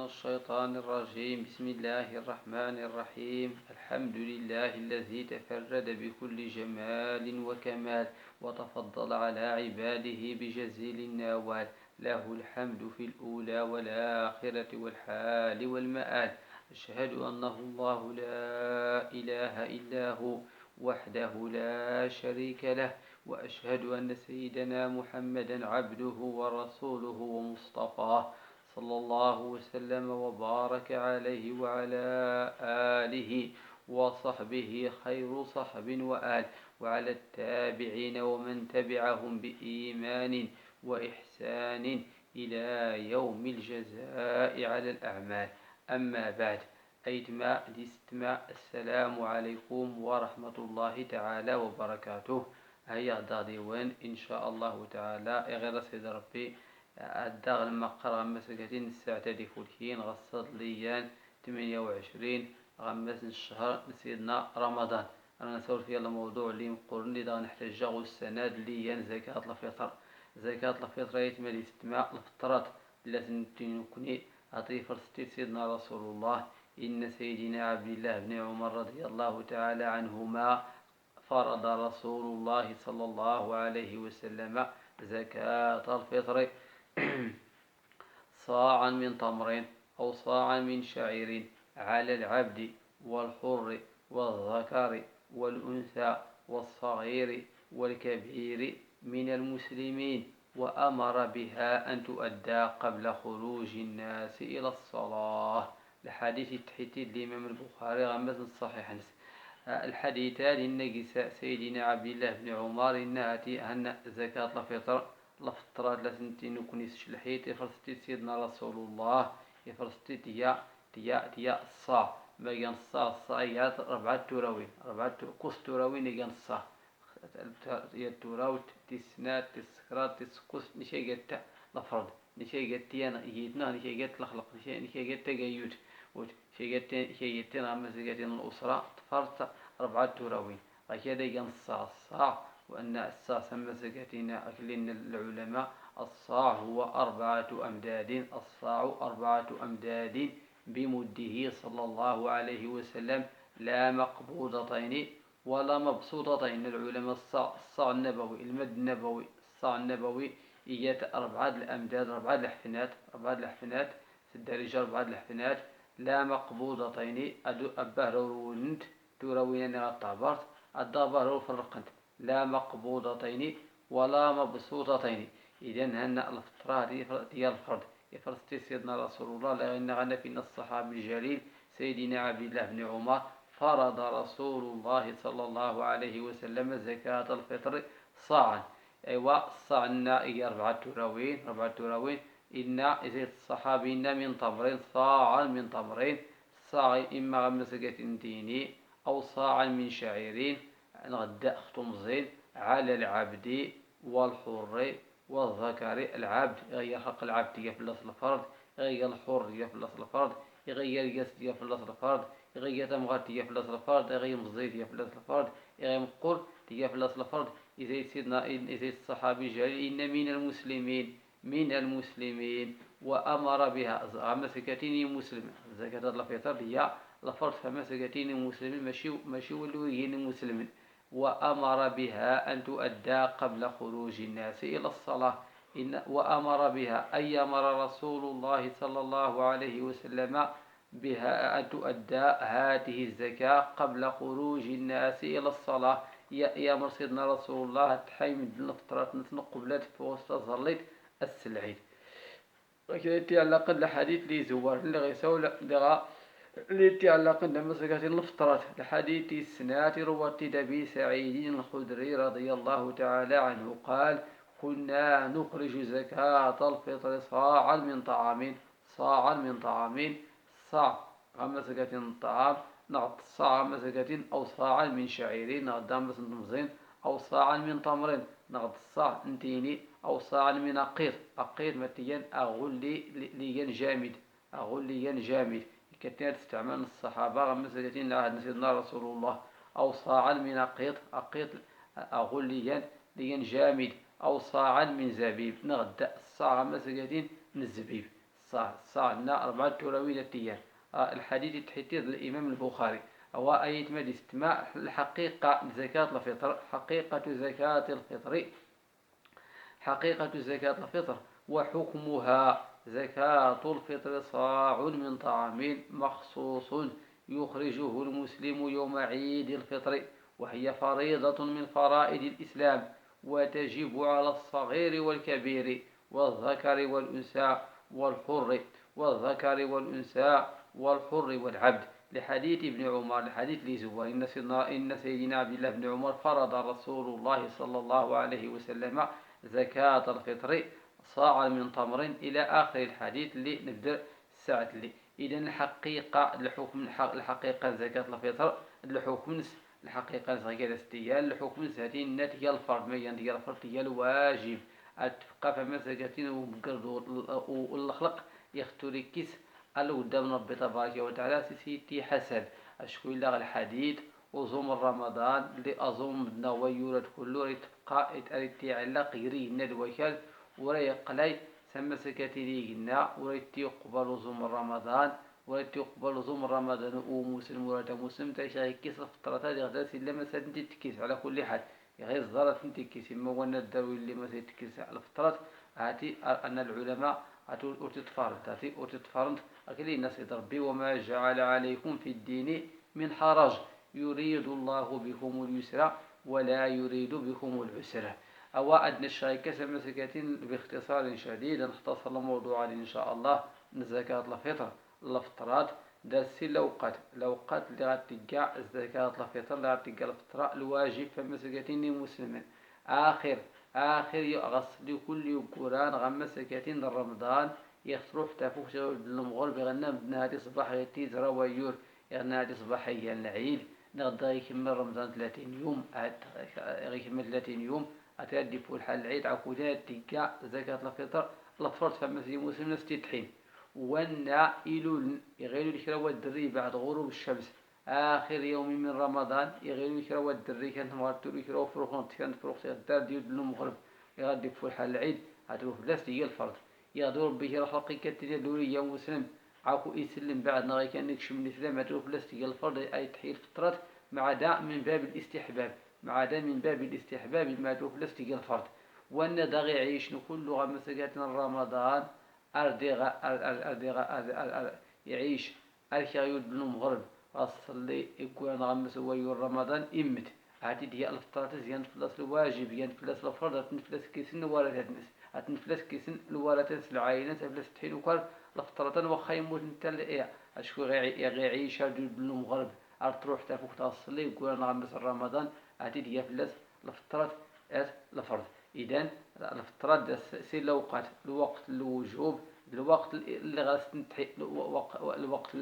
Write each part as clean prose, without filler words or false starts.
الشيطان الرجيم. بسم الله الرحمن الرحيم. الحمد لله الذي تفرد بكل جمال وكمال، وتفضل على عباده بجزيل النوال. له الحمد في الأولى والآخرة والحال والمآل. أشهد أنه الله لا إله إلا هو وحده لا شريك له، وأشهد أن سيدنا محمدا عبده ورسوله ومصطفاه، صلى الله وسلم وبارك عليه وعلى آله وصحبه خير صحب وآل، وعلى التابعين ومن تبعهم بإيمان وإحسان إلى يوم الجزاء على الأعمال. أما بعد، أيتما الاستماع، السلام عليكم ورحمة الله تعالى وبركاته. هيا داديوين إن شاء الله تعالى غير سيد ربي الداغ المقر غمس كتين الساعة فولكين غصد ليان 28 غمس الشهر سيدنا رمضان. أنا نسول في الموضوع اللي مقرن لي دا نحتاجه السند ليان زكاة الفطر. زكاة الفطر يتمل استماع الفطرات لازم تنكني أعطي فرصتي سيدنا رسول الله. إن سيدنا عبد الله بن عمر رضي الله تعالى عنهما فرض رسول الله صلى الله عليه وسلم زكاة الفطر صاعا من تمر أو صاعا من شعير على العبد والحر والذكر والأنثى والصغير والكبير من المسلمين، وأمر بها أن تؤدى قبل خروج الناس إلى الصلاة. الحديث التحتي الإمام البخاري غمز الصحيح. الحديثان النجساء سيدنا عبد الله بن عمر أن زكاة الفطر لفطرة لازمتي نكونيس شلحيت يفرستي سيدنا رسول الله يفرستي تيا الصاع باقي الصاع يا 4 تراوين 4 كوس تراوين يجي الصاع يا تراوت تسنات تسكرات تسكوس نشي جت لفرد نشي جت يانا يتنا نشي جت لخلق نشي جت جيوت شي جت غمز جتين الأسرة فرت 4 تراوين أكيد يجي الصاع. وأن الصاع سمى زكاتنا أكلين العلماء الصاع هو 4 أمداد. الصاع 4 أمداد بمده صلى الله عليه وسلم، لا مقبوضتين ولا مبسوطتين. العلماء الصاع النبوي المد النبوي الصاع النبوي إيات 4 الأمداد 4 الحفنات في الدرجة 4 الحفنات لا مقبوضتين. أبهرونت تروين الطابرت الدابر فرقنت لا مقبوضتين ولا مبسوطتين. إذن هن الفطرة ديال الفرد يفرستي سيدنا رسول الله لأن غنى فينا الصحابي الجليل سيدنا عبد الله بن عمر فرض رسول الله صلى الله عليه وسلم زكاة الفطر صاعا. أيوا صاعنا هي 4 تراوين إن إذا الصحابي من تمرين صاعا من تمرين صاع إما غمسكة ديني أو صاعا من شعيرين غدا خطمزين على العبد والحر والذكر. العبد غير حق العبد يفلس الفرد، غير الحر يفلس الفرد، غير يسد يفلس الفرد، غير تمغات يفلس الفرد، غير مزيد يفلس الفرد، غير مقر يفلس الفرد. إذا سيدنا إذا الصحابي جليل إن من المسلمين وأمر بها مسكتين مسلم زكاة الفطر هي لفرد فمسكتين مسلمين ماشي ولوين مسلمين. وأمر بها أن تؤدى قبل خروج الناس إلى الصلاة. وأمر بها أي أمر رسول الله صلى الله عليه وسلم بها أن تؤدى هذه الزكاة قبل خروج الناس إلى الصلاة. يا أمر سيدنا رسول الله تحيمد الفطرات نتنقبلات في وسط ظليت السلعيد. وكذا يتعلق الحديث لي زوار اللي غيسول اللي يتعلق بمسكة الفطرات. الحديث السنات روت أبي سعيد الخدري رضي الله تعالى عنه قال: كنا نخرج زكاة الفطر صاعا من طعام صاع مسكة الطعام نعط صاع مسكة أو صاعا من شعير نغدام بس نمزين أو صاعا من تمر نغد صاع نتيني أو صاعا من أقير متين أغليا جامد كثير استعمال الصحابة غمسة عهد سيدنا رسول الله. أو صاعا من أقيط أغليا جامد أو صاعا من زبيب نغدا الصاع غمسة من الزبيب الصاع لنا 4 تيال. الحديث تحديد الإمام البخاري هو أيت ما استماع الحقيقة زكاة الفطر. حقيقة زكاة الفطر وحكمها: زكاة الفطر صاع من طعام مخصوص يخرجه المسلم يوم عيد الفطر، وهي فريضة من فرائض الإسلام، وتجب على الصغير والكبير والذكر والأنثى والحر والعبد. لحديث ابن عمر، الحديث لزوار إن سيدنا عبد الله بن عمر فرض رسول الله صلى الله عليه وسلم زكاة الفطر صاع من تمر إلى آخر الحديث اللي نبدأ الساعة اللي. إذا الحقيقة زكاة الفطر الحقيقة زكاة الديال الحكم هذه الناتجة الفرد ما هي الفرد هي الواجب أتفقى فما زكاتين والخلق يختاري كيس قدام ربي تبارك وتعالى سيتي حسب أشكو إلا الحديث وزوم رمضان اللي أزوم بدنا ويولد كله يتبقى يتعلق يريه الوكال ولا يقلي سما سكاتي لينا ولا يقبل زوم رمضان ولا يقبل زوم رمضان ومسلم ولا مسلم تعيش كيس الفترة هذه غدا إلا ما تكيس على كل حال غير الزرة تكيس ما وانا الدروي اللي ما تكيس على الفترات هاتي أن العلماء وتتفرد أكلي الناس ربي: وما جعل عليكم في الدين من حرج يريد الله بكم اليسر ولا يريد بكم العسر. أو أدنى الشركة سمسكتين باختصار شديد نختصر الموضوع إن شاء الله. زكاة الفطر الافطرات درسي الأوقات اللي غتلقى زكاة الفطر اللي غتلقى الفطرة الواجب فمسكتين مسلمين آخر غسل كل يقران غم سكاتين رمضان يخسروا حتى فوق المغرب غنى بنهار صباح يتيزرا ويور غنى صباح هي العيد نغدا يكمل رمضان 30 يوم يكمل 30 يوم أتادي فول حال العيد عقودات تلقى زكاة الفطر الفرد فما في مسلم ناس تتحين وانا إلو يغيروا الكرا الدري بعد غروب الشمس آخر يوم من رمضان يغيروا الكرا الدري كانت مغرتو الكرا فروخنت كانت فروخت الدار ديال المغرب يغادي فول حال العيد هتروح بلاصتي هي الفرد يغدور به رخلقي كتير دوري يا مسلم عاكو يسلم بعد نغي كان يكشم الإسلام هتروح بلاصتي هي الفرد أي تحيل فترات مع دا من باب الاستحباب ما تروح بلاصتي هي الفرد وانا داغي يعيش كل غمسكاتنا رمضان يعيش الكيود بن مغرب أصلي يقول أنا غمس ويور رمضان إمت عادي دي الفطرات زيان فلاس الواجب زيان فلاس الفرض هتنفلس كيسن ولا هتنس هتنفلس كيسن الوالدات العائلات فلاس تحين وكل الفطرات وخا يموت نتا إيه أشكو يعيش الكيود بن مغرب تروح تفوق تصلي يقول أنا غمس رمضان عادي دي فلاس الفطرات الفرض. إذن الفترات سي الوقت الوجوب الوقت اللي غاستنتحي الوقت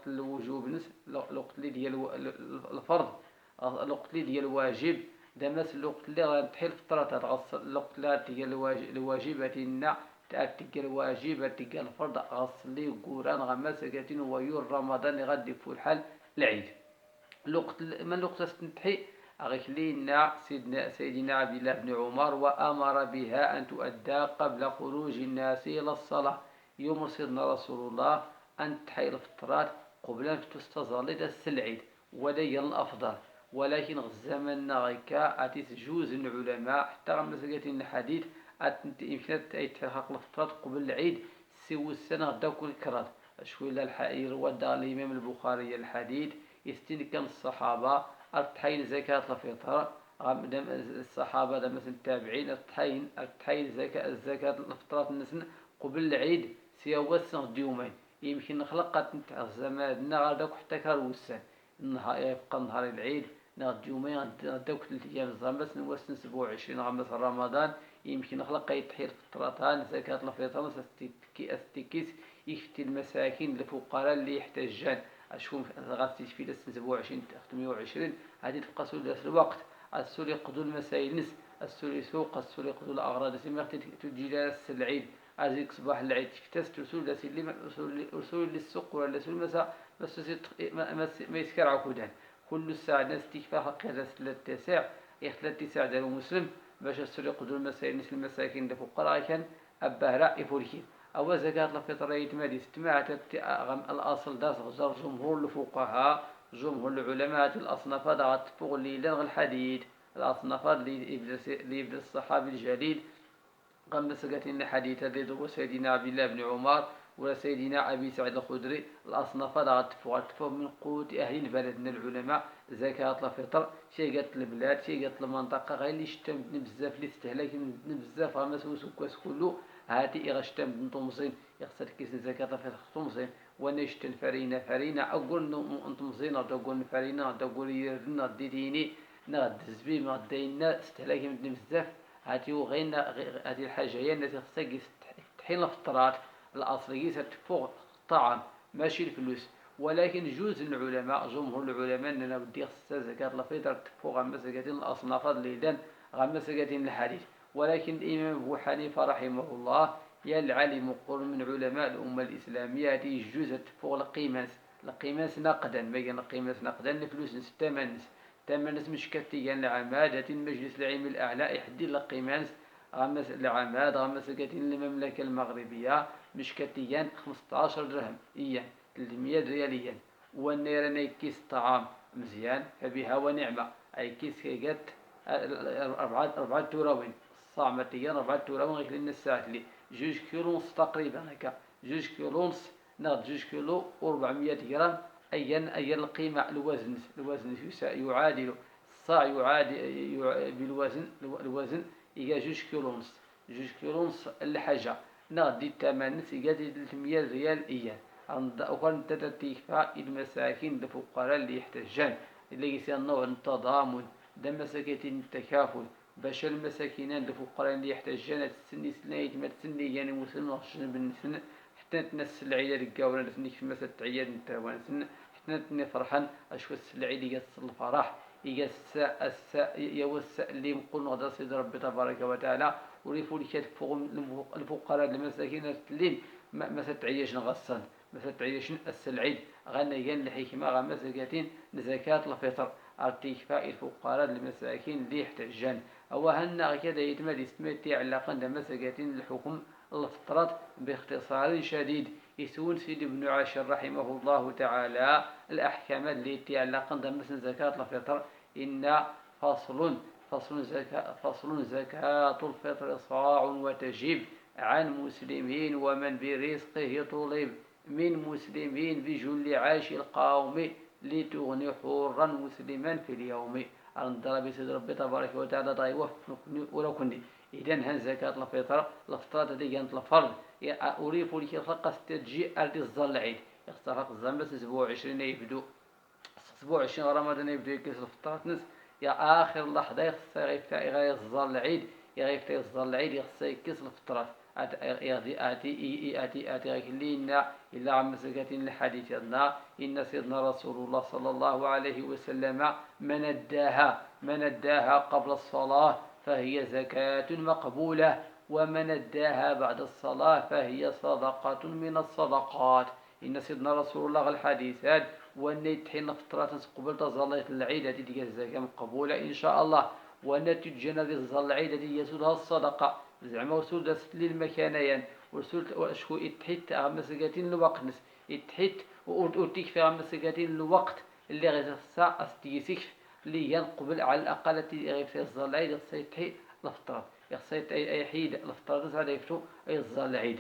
الوجوب الوقت اللي ديال الفرض الوقت اللي ديال الواجب دامس الوقت اللي غنتحي الفترات الوقت اللي ديال الواجبات لنا تلقى الواجب تلقى الفرض غصلي قران غمسكاتين ويور رمضان غادي في الحال العيد الوقت من الوقت استنتحي أغكلينا سيدنا عبد الله بن عمر وأمر بها أن تؤدى قبل خروج الناس إلى الصلاة. يوم سيدنا رسول الله أن تحي الفطرات قبل أن تستظل السلعيد ولي الأفضل ولكن الزمن غيكا أتسجوز العلماء حتى غمسكت الحديث يمكن تحقق الفطرات قبل العيد سوى السنة غدا كل كرات شوي الحائر ودى الإمام البخاري الحديث كان الصحابة التحين زكاة الفطر الصحابة مثلا التابعين التحين زكاة الفطرات النسن قبل العيد سيوا السنة يومين يمكن نخلق الزمان نغادوك حتى كاروسان يبقى نهار العيد نغد يومين غداوك 3 أيام الزمس نوسن 27 غمس رمضان يمكن نخلق يتحيل فطرتان زكاة الفطر استكيس يفتي المساكين الفقراء اللي يحتاجان أشوف غادي في لسه 27 320 هذه تبقى سول الوقت السول يقضوا المسائل نس السول يسوق السول يقضوا الأغراض سيما تجي لس العيد أزيك صباح العيد تكتست رسول لسلي رسول للسوق ولا رسول مساء بس ما يسكر عقودان كل ساعة ناس تكفى حقها التسع يختلط تسع دار مسلم باش السول يقضوا المسائل نس المساكين الفقراء كان أباه رأي فوركين أو زكاة الفطر يتمادي ستماعة الأصل داس غزر جمهور الفقهاء جمهور العلماء الأصناف هذا تفوق اللي لغ الحديد الأصناف اللي يبدأ الصحابي الجليل قام مسكتين حديث ذي سيدنا عبد الله بن عمر ولا سيدنا أبي سعيد الخدري الأصناف هذا تفوق من قوة أهل البلد من العلماء زكاة الفطر شي قالت البلاد شي قالت المنطقة غير اللي شتمتني بزاف اللي استهلاك بزاف غمس وسكاس كله هاتي إغشتم طمزين يخسر كيس زكاة الفطر طمزين وانا يشتن فرينة أقول نطمزين أقول فرينة أقول يرنا ديتيني نغد زبيب نغدينا استهلاك بزاف هاتي وغينا هاتي الحاجة هي التي خصها تحين الفطرات الأصلية تفوق الطعام ماشي الفلوس. ولكن جوز العلماء جمهور العلماء أننا بدي خصها زكاة الفطر تفوق غا مسكتين الأصناف اللي دان غا مسكتين الحديث. ولكن الإمام أبو حنيفة رحمه الله يا العالم قول من علماء الأمة الإسلامية هاتي يجوز تفوق القيماس نقدا ما قال القيماس نقدا الفلوس تمنس مش كتيا لعمادة المجلس العلمي الأعلى يحدي القيماس غمس العماد غمس كتين المملكة المغربية مش كتيا 15 درهم إياه 300 رياليا والنيراني كيس طعام مزيان فبها ونعمة أي كيس كيقات 4 توراوين الصامتيا 4 توراوين غير لنا الساعة لي 2 كيلو ونص تقريبا هكا 2 كيلو ونص ناخد 2 كيلو و400 غرام أي القيمة الوزن يعادل الصاع بالوزن إيجا 2 كيلو ونص 2 كيلو ونص الحاجة نغدي الثمن إيجا 300 ريال إياه وكان تتكفى المساكين الفقراء اللي يحتاجان اللي يسمى التضامن ده مساكين التكافل باش المساكين الفقراء اللي يحتاجان تسني سنايت ما تسني يعني مسلم بالنسن حتى تنسى العيلة الكاونا تسنيك في مسا تعياد نتاوان حتى نفرحان أشوف السلعي اللي يقص الفرح يوسع اللي نقول غدا سيد ربي تبارك وتعالى وليفو لي كتفوق الفقراء المساكين اللي ما ستعيش نغصن ما ستعيش السلعيد غنيا الحكمة غمسكتين زكاة الفطر ارتكفاء الفقراء المساكين اللي يحتاجان أو هنا كذا يتمد يستمتع على قند مساكتين الحكم الفطرات باختصار شديد يسون سيدي بن عاشر رحمه الله تعالى الأحكام اللي تعلق مثل زكاة الفطر إن فصل زكاة الفطر صاع وتجب عن مسلمين ومن برزقه طلب من مسلمين بجل عاش القوم لتغني حورا مسلما في اليوم أنظر بسيد ربي تبارك وتعالى ضايوه ولكني إذن هن زكاة الفطر الفطرة دي كانت الفرض أريف لك خلق استجي أرض الظل يخترق الزنبس أسبوع 20 يبدو أسبوع 20 رمضان يبدو يكيس الفطرات نس يا آخر لحظة يخص يغير الظل العيد يغير الظل العيد يخص يكيس الفطرات آتي لنا إلا عن مسكتين الحديث إن سيدنا رسول الله صلى الله عليه وسلم من أداها قبل الصلاة فهي زكاة مقبولة ومن أداها بعد الصلاة فهي صدقة من الصدقات. إن سيدنا رسول الله الحديثات وأن يتحين فترات قبل تظلت العيدة دي الزكاة مقبولة إن شاء الله وأن تجينا ظل العيدة دي يسودها الصدقة زعما وسود للمكانين وسود وشكو يتحيت مسكاتين الوقت يتحيت وأرتيك في مسكاتين الوقت اللي غير الساعة أستيسك اللي ينقبل على الأقل غير في الظل العيد يتحيت الفطرات يخصيت أي حيد الفطرات هذا يفتو أي الظل العيد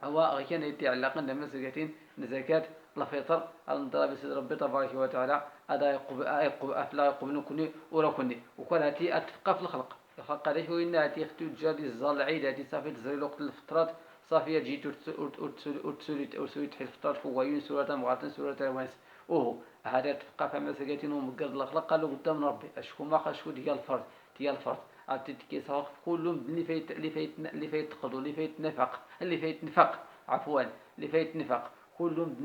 هو كان يتعلق عند مسكاتين زكاة الفطر أنظر بسيد ربي تبارك وتعالى هذا يقب أفلا يقبل كني ولا كني وكان هاتي أتفقى في الخلق عليه وإن هاتي اختجال الظل العيد هاتي صافي تزري الوقت الفطرات صافي جيت أرسلت تحت الفطرات فوقين سورة مغاتن سورة وانس وهو هذا اتفقى في مسكاتين ومقرد الخلق قالوا قدام ربي أشكو ما خشكو ديال الفرد أتتكي صاف كلهم اللي فايت تقضوا اللي فايت نفق عفوا اللي فايت نفق كلهم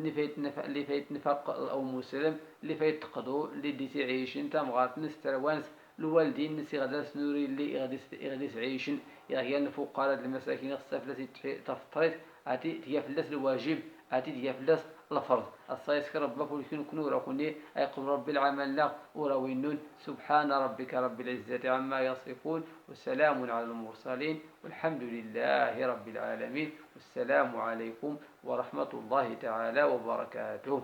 اللي فايت نفق أو مسلم اللي فايت تقضوا اللي ديتي عيشين تام غاتنس تروانس الوالدين نسي غدا سنوري اللي غادي عيشين يعني الفقراء المساكين خصها فلاسي تفطريت عتي تيا فلاس الواجب أتيت يا فلاس الفرض الصيص ربك ولكن كنورا كني أيقم رب العمل لا وروينون سبحان ربك رب العزة عما يصفون والسلام على المرسلين والحمد لله رب العالمين والسلام عليكم ورحمة الله تعالى وبركاته.